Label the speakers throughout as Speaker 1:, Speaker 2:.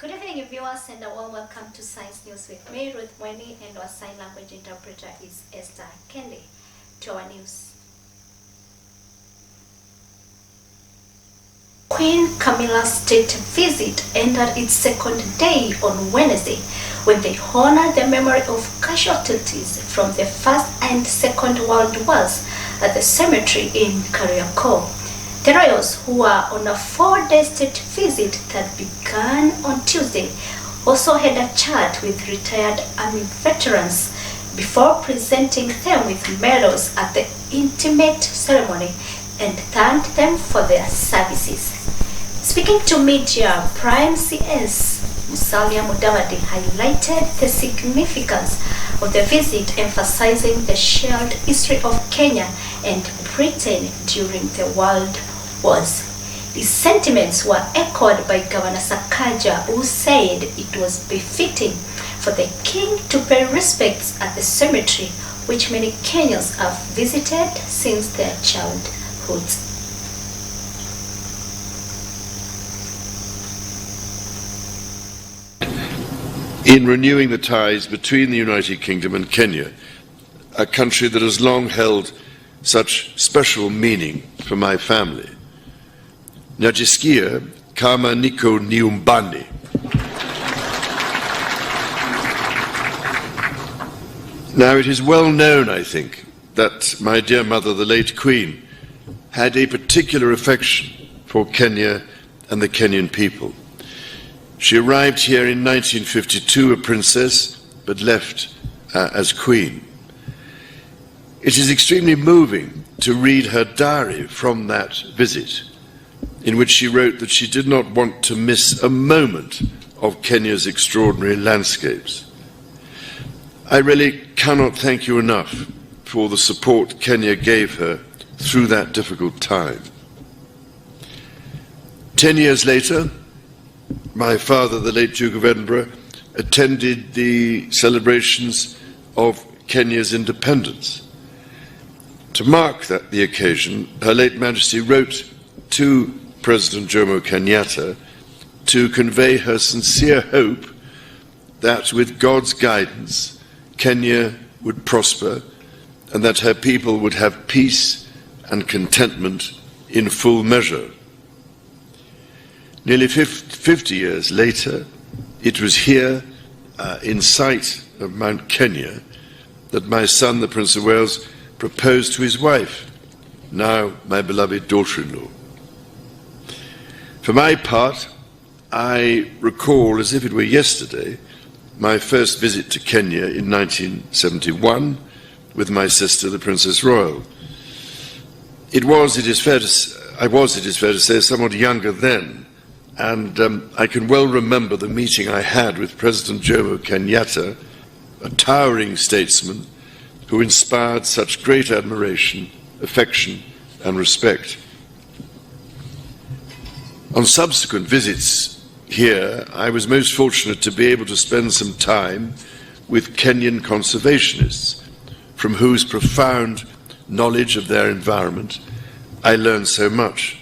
Speaker 1: Good evening, viewers, and a warm welcome to Science News with me, Ruth MWENI, and our sign language interpreter is Esther Kendi. To our news. Queen Camilla's state visit entered its second day on Wednesday, when they honored the memory of casualties from the First and Second World Wars at the cemetery in Kariakoo. The royals, who were on a 4-day state visit that began on Tuesday, also had a chat with retired army veterans before presenting them with medals at the intimate ceremony and thanked them for their services. Speaking to media, Prime CS Musalia Mudavadi highlighted the significance of the visit, emphasizing the shared history of Kenya and Britain during the World Wars. His sentiments were echoed by Governor Sakaja, who said it was befitting for the king to pay respects at the cemetery, which many Kenyans have visited since their childhood.
Speaker 2: In renewing the ties between the United Kingdom and Kenya, a country that has long held such special meaning for my family. Najisikia kama niko nyumbani. Now, it is well known, I think, that my dear mother, the late Queen, had a particular affection for Kenya and the Kenyan people. She arrived here in 1952 a princess, but left as Queen. It is extremely moving to read her diary from that visit, in which she wrote that she did not want to miss a moment of Kenya's extraordinary landscapes. I really cannot thank you enough for the support Kenya gave her through that difficult time. 10 years later, my father, the late Duke of Edinburgh, attended the celebrations of Kenya's independence. To mark the occasion, Her late Majesty wrote to President Jomo Kenyatta to convey her sincere hope that with God's guidance, Kenya would prosper and that her people would have peace and contentment in full measure. Nearly 50 years later, it was here, in sight of Mount Kenya, that my son, the Prince of Wales, proposed to his wife, now my beloved daughter-in-law. For my part, I recall, as if it were yesterday, my first visit to Kenya in 1971 with my sister, the Princess Royal. I was, it is fair to say, somewhat younger then, and I can well remember the meeting I had with President Jomo Kenyatta, a towering statesman who inspired such great admiration, affection, and respect. On subsequent visits here, I was most fortunate to be able to spend some time with Kenyan conservationists, from whose profound knowledge of their environment I learned so much.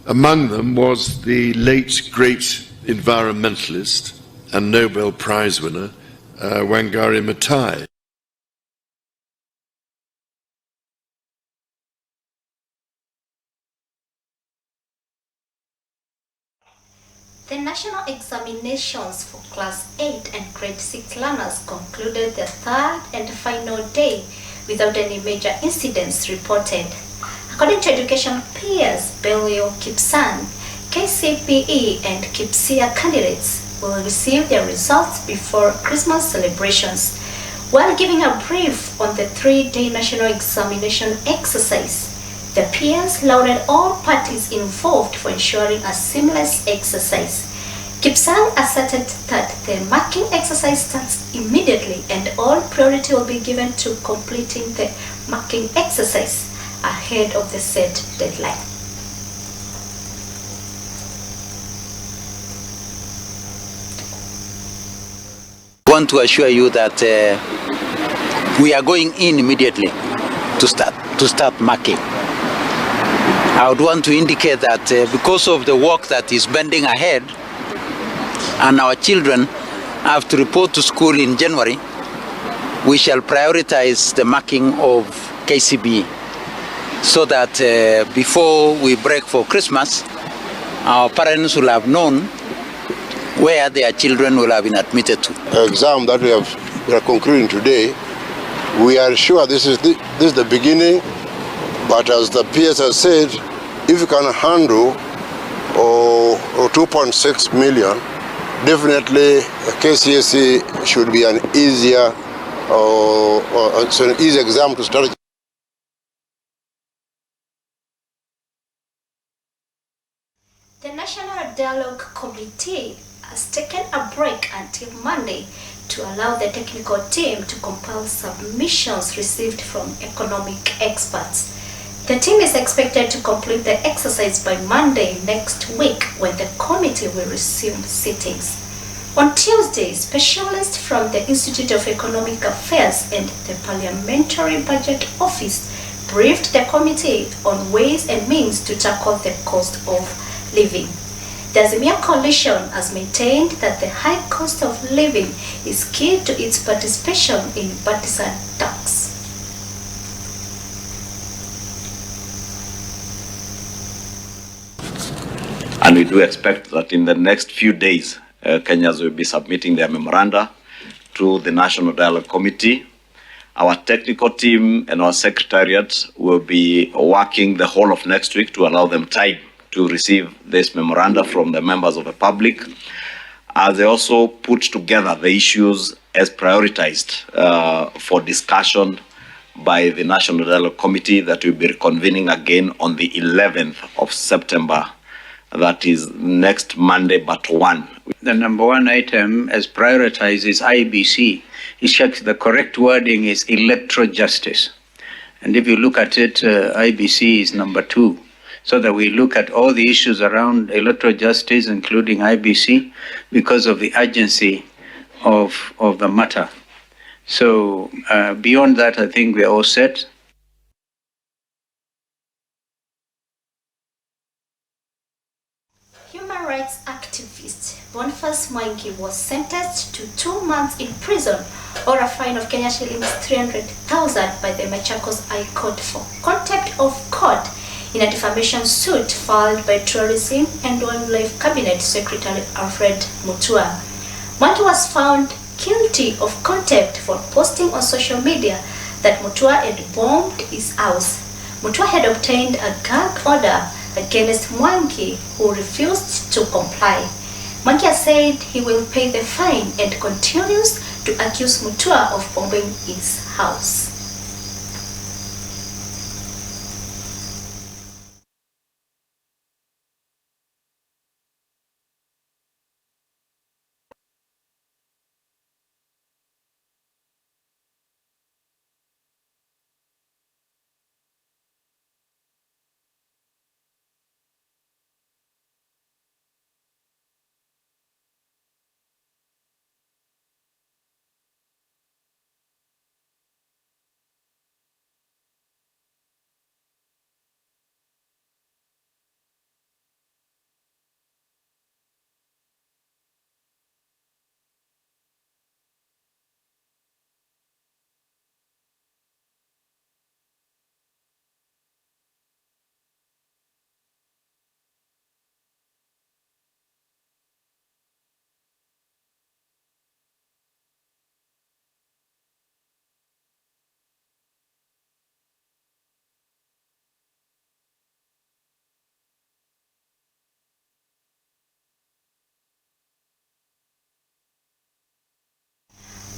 Speaker 2: Among them was the late great environmentalist and Nobel Prize winner, Wangari Maathai.
Speaker 1: The national examinations for Class 8 and Grade 6 learners concluded the third and final day without any major incidents reported. According to education peers Belio Kipsang, Kcpe and Kpsea candidates will receive their results before Christmas celebrations. While giving a brief on the 3-day national examination exercise, the peers lauded all parties involved for ensuring a seamless exercise. Kipsang asserted that the marking exercise starts immediately and all priority will be given to completing the marking exercise ahead of the set deadline.
Speaker 3: I want to assure you that we are going in immediately to start marking. I would want to indicate that because of the work that is bending ahead, and our children have to report to school in January, we shall prioritize the marking of Kcpe so that before we break for Christmas, our parents will have known where their children will have been admitted to.
Speaker 4: Exam that we are concluding today, we are sure this is the beginning, but as the PS has said, if you can handle 2.6 million, definitely KCSE should be an easier so an easy exam to study.
Speaker 1: The National Dialogue Committee has taken a break until Monday to allow the technical team to compile submissions received from economic experts. The team is expected to complete the exercise by Monday next week when the committee will resume sittings. On Tuesday, specialists from the Institute of Economic Affairs and the Parliamentary Budget Office briefed the committee on ways and means to tackle the cost of living. The Azimio Coalition has maintained that the high cost of living is key to its participation in partisan tax.
Speaker 5: And we do expect that in the next few days, Kenyans will be submitting their memoranda to the National Dialogue Committee. Our technical team and our secretariat will be working the whole of next week to allow them time to receive this memoranda from the members of the public, as they also put together the issues as prioritized for discussion by the National Dialogue Committee that will be reconvening again on the 11th of September. That is next Monday, but one.
Speaker 6: The number one item as prioritized is IBC. The correct wording is electoral justice. And if you look at it, IBC is number 2. So that we look at all the issues around electoral justice, including IBC, because of the urgency of the matter. So beyond that, I think we're all set.
Speaker 1: Human rights activist Boniface Mwangi was sentenced to 2 months in prison or a fine of Kenya shillings 300,000 by the Machakos High Court for contempt of court in a defamation suit filed by Tourism and Wildlife Cabinet Secretary Alfred Mutua. Mwangi was found guilty of contempt for posting on social media that Mutua had bombed his house. Mutua had obtained a gag order against Mwangi, who refused to comply. Mwangi has said he will pay the fine and continues to accuse Mutua of bombing his house.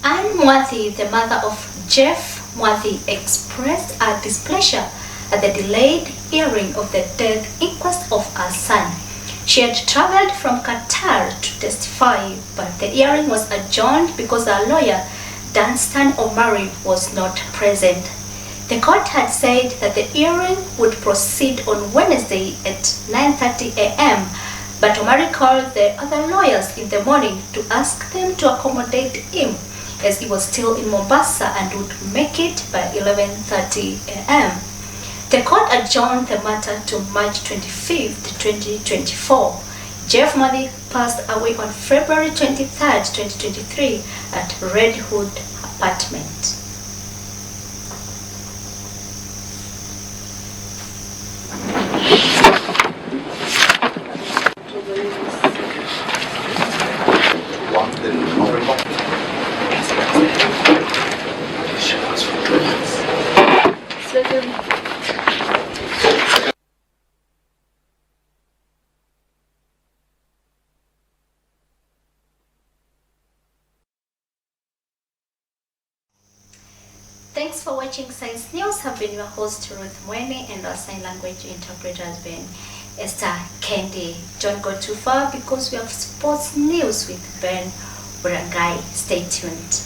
Speaker 1: Anne Mwathi, the mother of Jeff Mwathi, expressed her displeasure at the delayed hearing of the death inquest of her son. She had traveled from Qatar to testify, but the hearing was adjourned because her lawyer, Danstan Omari, was not present. The court had said that the hearing would proceed on Wednesday at 9:30 a.m., but Omari called the other lawyers in the morning to ask them to accommodate him, as he was still in Mombasa and would make it by 11:30 a.m. The court adjourned the matter to March 25th, 2024. Jeff Mali passed away on February 23rd, 2023 at Red Hood apartment. Thanks for watching Science News. I've been your host Ruth MWENI, and our sign language interpreter has been Esther Kendi. Don't go too far because we have sports news with Ben Burangai. Stay tuned.